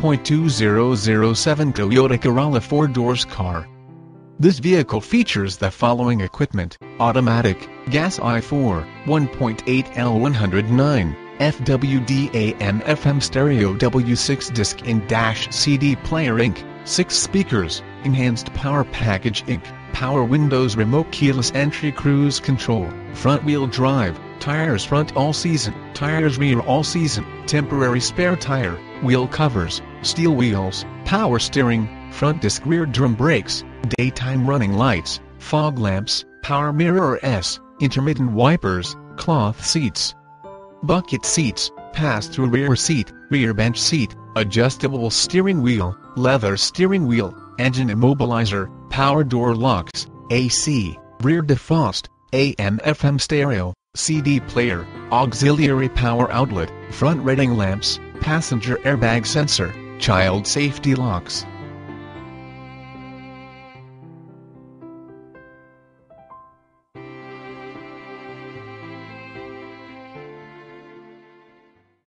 2007 Toyota Corolla 4-doors car. This vehicle features the following equipment: automatic, gas i4, 1.8 L109, FWD AM/FM stereo, W6 disc in dash CD player Inc., 6 speakers, enhanced power package Inc., power windows, remote keyless entry, cruise control, front wheel drive, tires front all season, tires rear all season, temporary spare tire, wheel covers, steel wheels, power steering, front disc rear drum brakes, daytime running lights, fog lamps, power mirrors, intermittent wipers, cloth seats, bucket seats, pass-through rear seat, rear bench seat, adjustable steering wheel, leather steering wheel, engine immobilizer, power door locks, AC, rear defrost, AM/FM stereo, CD player, auxiliary power outlet, front reading lamps, passenger airbag sensor, child safety locks.